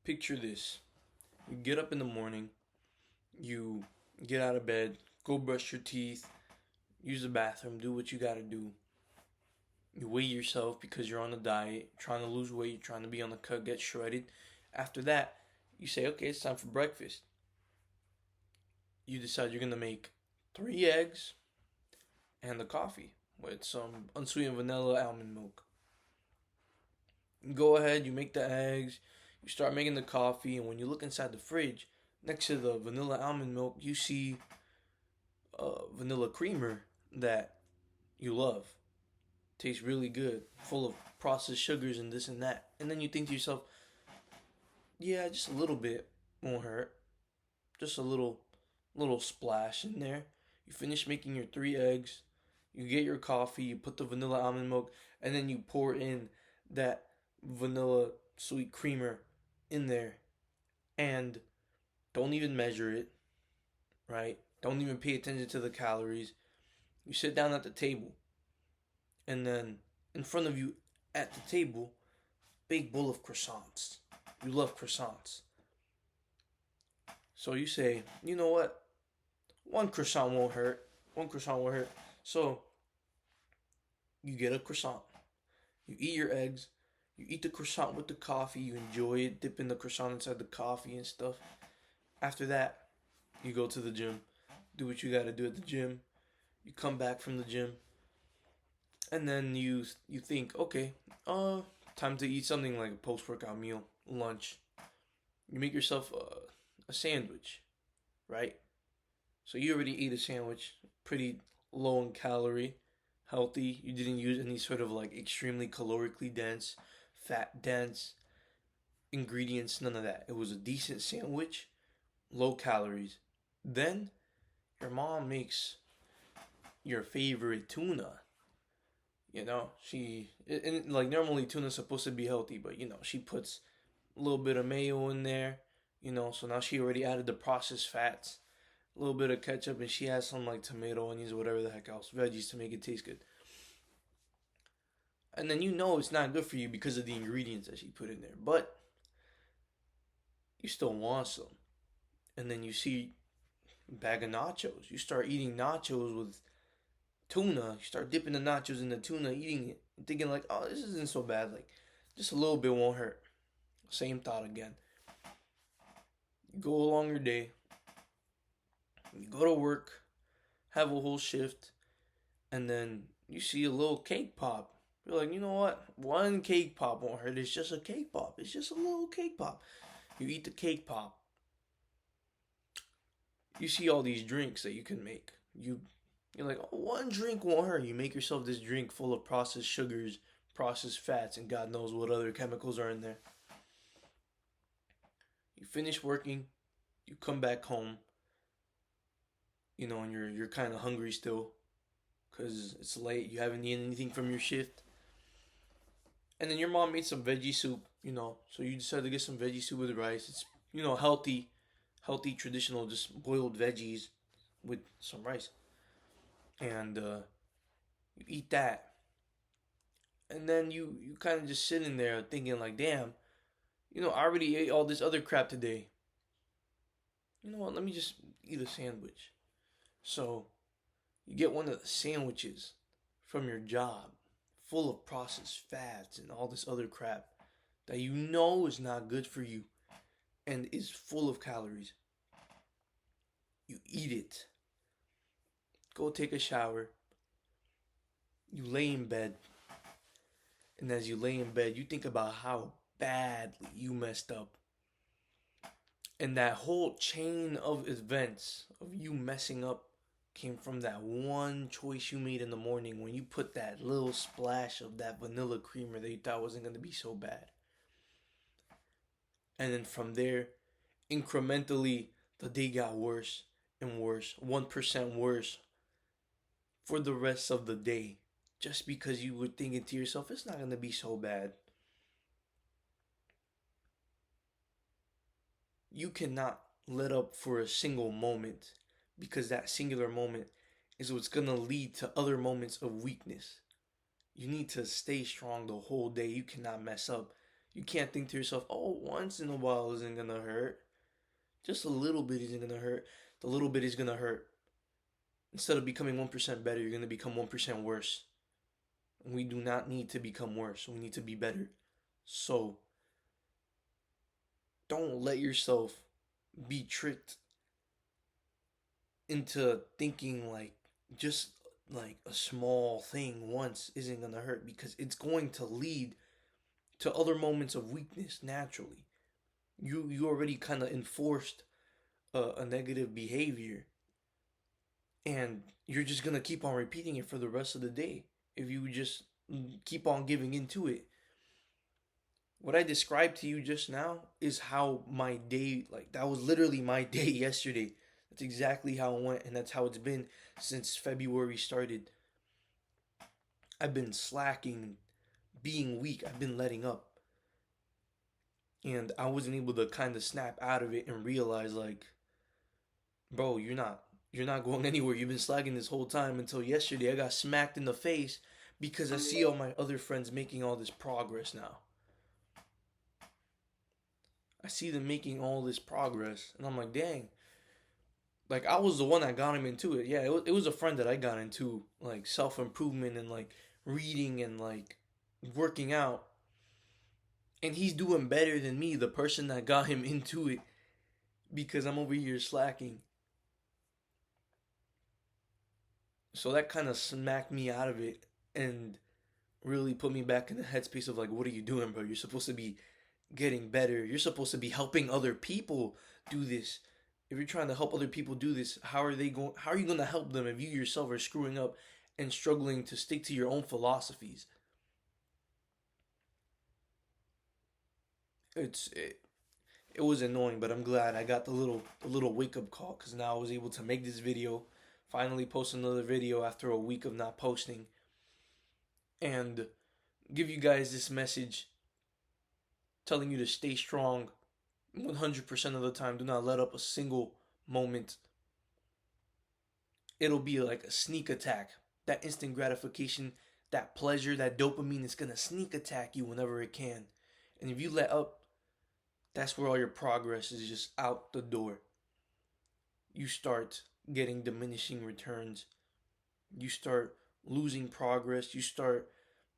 Picture this. You get up in the morning, you get out of bed, go brush your teeth, use the bathroom, do what you gotta do. You weigh yourself because you're on a diet, trying to lose weight, trying to be on the cut, get shredded. After that, you say, okay, it's time for breakfast. You decide you're gonna make 3 eggs and the coffee with some unsweetened vanilla almond milk. You go ahead, you make the eggs, you start making the coffee, and when you look inside the fridge, next to the vanilla almond milk, you see vanilla creamer that you love. Tastes really good, full of processed sugars and this and that. And then you think to yourself, yeah, just a little bit won't hurt. Just a little splash in there. You finish making your 3 eggs, you get your coffee, you put the vanilla almond milk, and then you pour in that vanilla sweet creamer in there. And don't even measure it, right? Don't even pay attention to the calories. You sit down at the table, and then in front of you at the table, big bowl of croissants. You love croissants. So you say, you know what? One croissant won't hurt. One croissant won't hurt. So you get a croissant. You eat your eggs. You eat the croissant with the coffee. You enjoy it. Dip in the croissant inside the coffee and stuff. After that, you go to the gym. Do what you gotta do at the gym. You come back from the gym. And then you think, okay, time to eat something like a post-workout meal, lunch. You make yourself a sandwich, right? So you already ate a sandwich, pretty low in calorie, healthy. You didn't use any sort of like extremely calorically dense, fat dense ingredients, none of that. It was a decent sandwich, low calories. Then your mom makes your favorite tuna. And like normally tuna's supposed to be healthy, but she puts a little bit of mayo in there, so now she already added the processed fats, a little bit of ketchup, and she has some like tomato, onions, whatever the heck else, veggies to make it taste good. And then it's not good for you because of the ingredients that she put in there, but you still want some. And then you see a bag of nachos. You start eating nachos with tuna. You start dipping the nachos in the tuna, eating it, and thinking like, oh, this isn't so bad. Like, just a little bit won't hurt. Same thought again. You go along your day. You go to work, have a whole shift, and then you see a little cake pop. You're like, you know what? One cake pop won't hurt. It's just a cake pop. It's just a little cake pop. You eat the cake pop. You see all these drinks that you can make. You're like, oh, one drink won't hurt. You make yourself this drink full of processed sugars, processed fats, and God knows what other chemicals are in there. You finish working, you come back home, and you're kind of hungry still, because it's late. You haven't eaten anything from your shift, and then your mom made some veggie soup. So you decide to get some veggie soup with rice. It's healthy, traditional, just boiled veggies with some rice. And you eat that, and then you kind of just sitting there thinking like, damn, I already ate all this other crap today. You know what? Let me just eat a sandwich. So you get one of the sandwiches from your job, full of processed fats and all this other crap that is not good for you and is full of calories. You eat it. Go take a shower. You lay in bed. And as you lay in bed, you think about how badly you messed up. And that whole chain of events of you messing up came from that one choice you made in the morning when you put that little splash of that vanilla creamer that you thought wasn't going to be so bad. And then from there, incrementally, the day got worse and worse, 1% worse for the rest of the day, just because you were thinking to yourself, it's not going to be so bad. You cannot let up for a single moment, because that singular moment is what's going to lead to other moments of weakness. You need to stay strong the whole day. You cannot mess up. You can't think to yourself, oh, once in a while isn't gonna hurt. Just a little bit isn't gonna hurt. The little bit is gonna hurt. Instead of becoming 1% better, you're gonna become 1% worse. And we do not need to become worse. We need to be better. So, don't let yourself be tricked into thinking like just like a small thing once isn't gonna hurt, because it's going to lead to other moments of weakness naturally. You already kind of enforced a negative behavior, and you're just gonna keep on repeating it for the rest of the day if you just keep on giving into it. What I described to you just now is how my day, like, that was literally my day yesterday. That's exactly how it went, and that's how it's been since February started. I've been slacking, being weak, I've been letting up. And I wasn't able to kind of snap out of it and realize, like, bro, you're not going anywhere. You've been slacking this whole time until yesterday. I got smacked in the face because I see all my other friends making all this progress now. I see them making all this progress, and I'm like, dang. Like, I was the one that got him into it. Yeah, it was a friend that I got into, like, self-improvement and, like, reading and, like, working out. And he's doing better than me, the person that got him into it, because I'm over here slacking. So that kind of smacked me out of it and really put me back in the headspace of, like, what are you doing, bro? You're supposed to be getting better. You're supposed to be helping other people do this. If you're trying to help other people do this, how are you going to help them if you yourself are screwing up and struggling to stick to your own philosophies? It was annoying, but I'm glad I got the little wake up call, cuz now I was able to make this video, finally post another video after a week of not posting, and give you guys this message telling you to stay strong 100% of the time. Do not let up a single moment. It'll be like a sneak attack. That instant gratification, that pleasure, that dopamine is going to sneak attack you whenever it can. And if you let up, that's where all your progress is just out the door. You start getting diminishing returns. You start losing progress. You start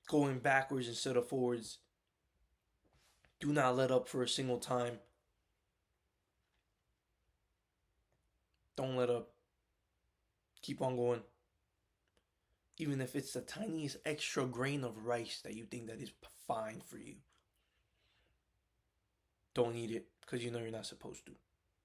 going backwards instead of forwards. Do not let up for a single time. Don't let up. Keep on going. Even if it's the tiniest extra grain of rice that you think that is fine for you. Don't eat it because you know you're not supposed to.